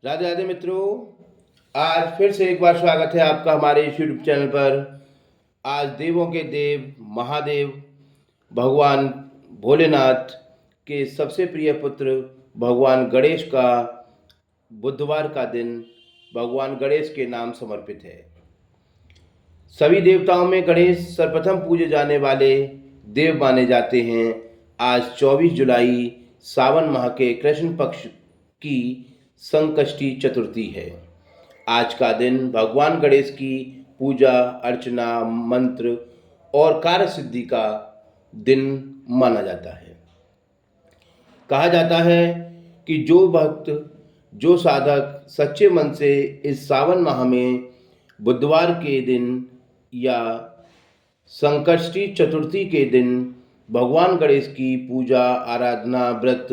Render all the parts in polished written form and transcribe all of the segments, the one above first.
राधे राधे मित्रों। आज फिर से एक बार स्वागत है आपका हमारे इस यूट्यूब चैनल पर। आज देवों के देव महादेव भगवान भोलेनाथ के सबसे प्रिय पुत्र भगवान गणेश का बुधवार का दिन भगवान गणेश के नाम समर्पित है। सभी देवताओं में गणेश सर्वप्रथम पूजे जाने वाले देव माने जाते हैं। आज 24 जुलाई सावन माह के कृष्ण पक्ष की संकष्टी चतुर्थी है। आज का दिन भगवान गणेश की पूजा अर्चना मंत्र और कार्य सिद्धि का दिन माना जाता है। कहा जाता है कि जो भक्त जो साधक सच्चे मन से इस सावन माह में बुधवार के दिन या संकष्टी चतुर्थी के दिन भगवान गणेश की पूजा आराधना व्रत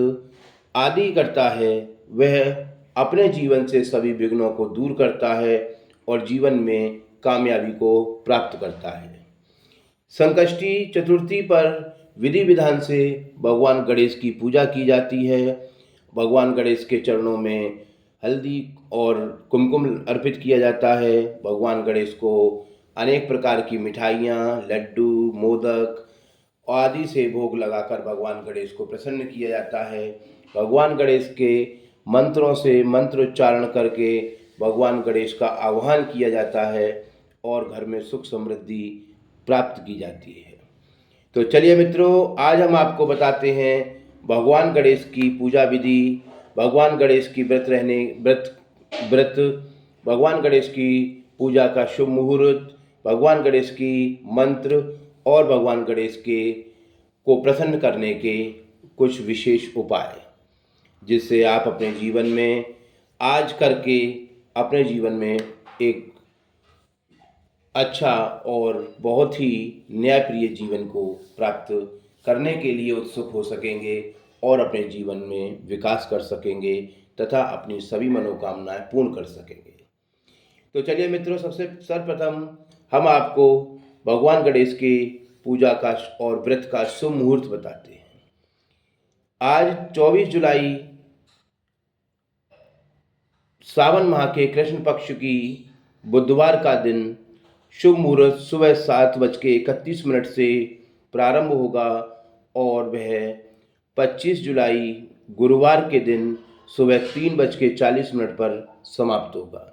आदि करता है, वह अपने जीवन से सभी विघ्नों को दूर करता है और जीवन में कामयाबी को प्राप्त करता है। संकष्टी चतुर्थी पर विधि विधान से भगवान गणेश की पूजा की जाती है। भगवान गणेश के चरणों में हल्दी और कुमकुम अर्पित किया जाता है। भगवान गणेश को अनेक प्रकार की मिठाइयाँ, लड्डू, मोदक आदि से भोग लगाकर भगवान गणेश को प्रसन्न किया जाता है। भगवान गणेश के मंत्रों से मंत्रोच्चारण करके भगवान गणेश का आह्वान किया जाता है और घर में सुख समृद्धि प्राप्त की जाती है। तो चलिए मित्रों, आज हम आपको बताते हैं भगवान गणेश की पूजा विधि, भगवान गणेश की व्रत, भगवान गणेश की पूजा का शुभ मुहूर्त, भगवान गणेश की मंत्र और भगवान गणेश के को प्रसन्न करने के कुछ विशेष उपाय, जिससे आप अपने जीवन में आज करके अपने जीवन में एक अच्छा और बहुत ही न्यायप्रिय जीवन को प्राप्त करने के लिए उत्सुक हो सकेंगे और अपने जीवन में विकास कर सकेंगे तथा अपनी सभी मनोकामनाएं पूर्ण कर सकेंगे। तो चलिए मित्रों, सबसे सर्वप्रथम हम आपको भगवान गणेश की पूजा का और व्रत का शुभ मुहूर्त बताते हैं। आज 24 जुलाई सावन माह के कृष्ण पक्ष की बुधवार का दिन शुभ मुहूर्त सुबह 7:31 से प्रारंभ होगा और वह 25 जुलाई गुरुवार के दिन सुबह 3:40 पर समाप्त होगा।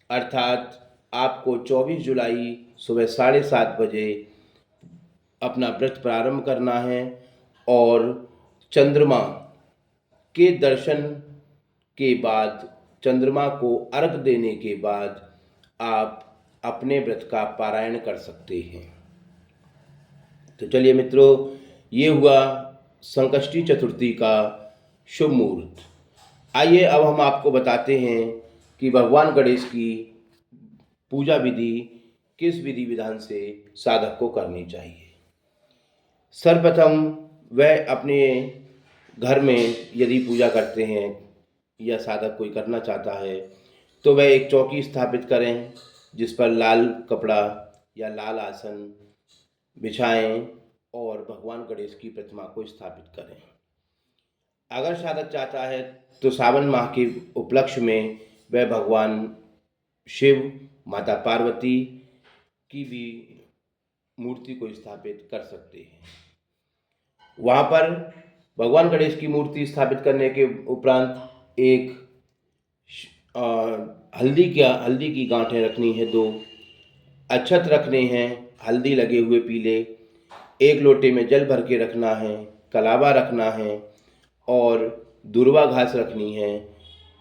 अर्थात आपको 24 जुलाई सुबह 7:30 बजे अपना व्रत प्रारंभ करना है और चंद्रमा के दर्शन के बाद, चंद्रमा को अर्घ देने के बाद आप अपने व्रत का पारायण कर सकते हैं। तो चलिए मित्रों, ये हुआ संकष्टी चतुर्थी का शुभ मुहूर्त। आइए अब हम आपको बताते हैं कि भगवान गणेश की पूजा विधि किस विधि विधान से साधक को करनी चाहिए। सर्वप्रथम वह अपने घर में यदि पूजा करते हैं या साधक कोई करना चाहता है तो वह एक चौकी स्थापित करें जिस पर लाल कपड़ा या लाल आसन बिछाएं और भगवान गणेश की प्रतिमा को स्थापित करें। अगर साधक चाहता है तो सावन माह के उपलक्ष्य में वह भगवान शिव, माता पार्वती की भी मूर्ति को स्थापित कर सकते हैं। वहाँ पर भगवान गणेश की मूर्ति स्थापित करने के उपरांत एक हल्दी की गांठें रखनी है, 2 अक्षत रखने हैं हल्दी लगे हुए पीले, 1 लोटे में जल भर के रखना है, कलावा रखना है और दुर्वा घास रखनी है।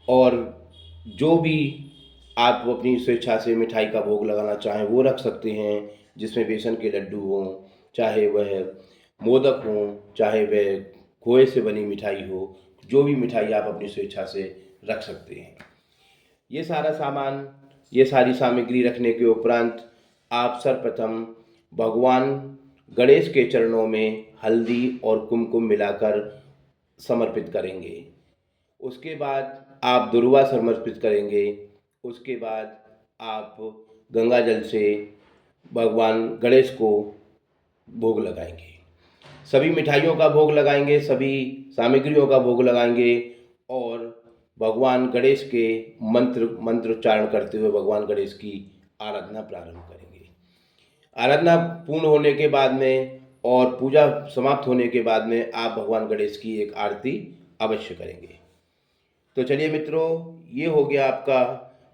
और जो भी आप अपनी स्वेच्छा से मिठाई का भोग लगाना चाहें वो रख सकते हैं, जिसमें बेसन के लड्डू हों, चाहे वह मोदक हों, चाहे वह खोए से बनी मिठाई हो, जो भी मिठाई आप अपनी स्वेच्छा से रख सकते हैं। ये सारा सामान, ये सारी सामग्री रखने के उपरांत आप सर्वप्रथम भगवान गणेश के चरणों में हल्दी और कुमकुम मिलाकर समर्पित करेंगे। उसके बाद आप दुर्वा समर्पित करेंगे। उसके बाद आप गंगा जल से भगवान गणेश को भोग लगाएंगे, सभी मिठाइयों का भोग लगाएंगे, सभी सामग्रियों का भोग लगाएंगे और भगवान गणेश के मंत्रोच्चारण करते हुए भगवान गणेश की आराधना प्रारंभ करेंगे। आराधना पूर्ण होने के बाद में और पूजा समाप्त होने के बाद में आप भगवान गणेश की एक आरती अवश्य करेंगे। तो चलिए मित्रों, ये हो गया आपका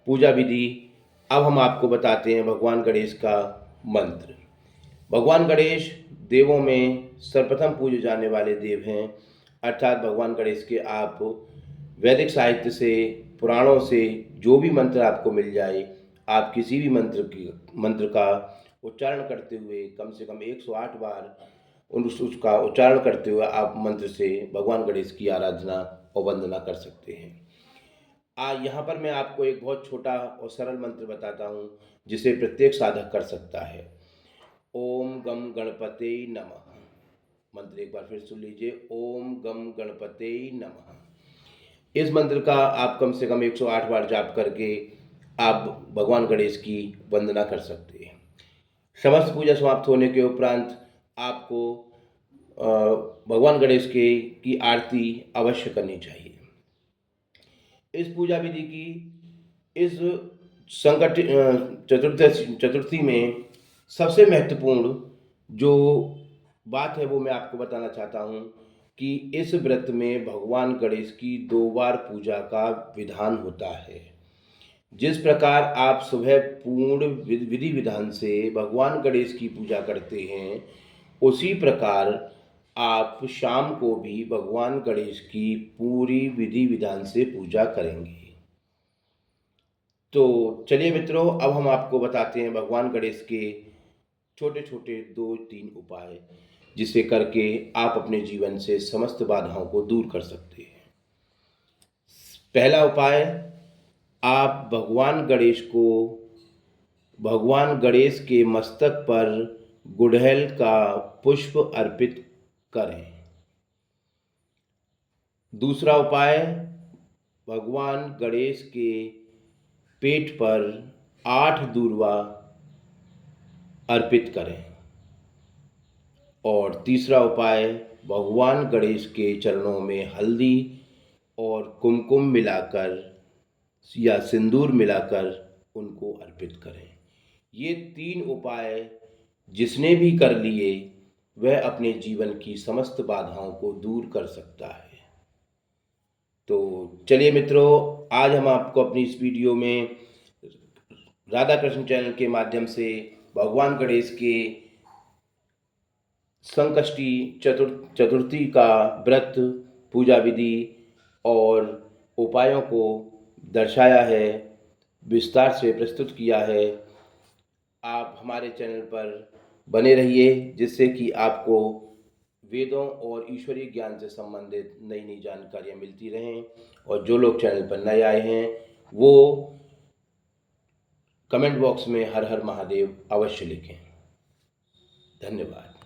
पूजा विधि। अब हम आपको बताते हैं भगवान गणेश का मंत्र। भगवान गणेश देवों में सर्वप्रथम पूजे जाने वाले देव हैं, अर्थात भगवान गणेश के आप वैदिक साहित्य से, पुराणों से जो भी मंत्र आपको मिल जाए, आप किसी भी मंत्र का उच्चारण करते हुए कम से कम 108 बार उसका उच्चारण करते हुए आप मंत्र से भगवान गणेश की आराधना और वंदना कर सकते हैं। यहाँ पर मैं आपको एक बहुत छोटा और सरल मंत्र बताता हूँ जिसे प्रत्येक साधक कर सकता है। ओम गम गणपते नमः। मंत्र एक बार फिर सुन लीजिए, ओम गम गणपते नमः। इस मंत्र का आप कम से कम 108 बार जाप करके आप भगवान गणेश की वंदना कर सकते हैं। समस्त पूजा समाप्त होने के उपरांत आपको भगवान गणेश की आरती अवश्य करनी चाहिए। इस पूजा विधि की इस संकट चतुर्थी में सबसे महत्वपूर्ण जो बात है वो मैं आपको बताना चाहता हूँ कि इस व्रत में भगवान गणेश की 2 बार पूजा का विधान होता है। जिस प्रकार आप सुबह पूर्ण विधि विधान से भगवान गणेश की पूजा करते हैं, उसी प्रकार आप शाम को भी भगवान गणेश की पूरी विधि विधान से पूजा करेंगे। तो चलिए मित्रों, अब हम आपको बताते हैं भगवान गणेश के छोटे छोटे 2-3 उपाय, जिसे करके आप अपने जीवन से समस्त बाधाओं को दूर कर सकते हैं। पहला उपाय, आप भगवान गणेश के मस्तक पर गुड़हल का पुष्प अर्पित करें। दूसरा उपाय, भगवान गणेश के पेट पर 8 दूर्वा अर्पित करें। और तीसरा उपाय, भगवान गणेश के चरणों में हल्दी और कुमकुम मिलाकर या सिंदूर मिलाकर उनको अर्पित करें। ये 3 उपाय जिसने भी कर लिए वह अपने जीवन की समस्त बाधाओं को दूर कर सकता है। तो चलिए मित्रों, आज हम आपको अपनी इस वीडियो में राधा कृष्ण चैनल के माध्यम से भगवान गणेश के संकष्टी चतुर्थी का व्रत, पूजा विधि और उपायों को दर्शाया है, विस्तार से प्रस्तुत किया है। आप हमारे चैनल पर बने रहिए, जिससे कि आपको वेदों और ईश्वरीय ज्ञान से संबंधित नई नई जानकारियाँ मिलती रहें। और जो लोग चैनल पर नए आए हैं वो कमेंट बॉक्स में हर हर महादेव अवश्य लिखें। धन्यवाद।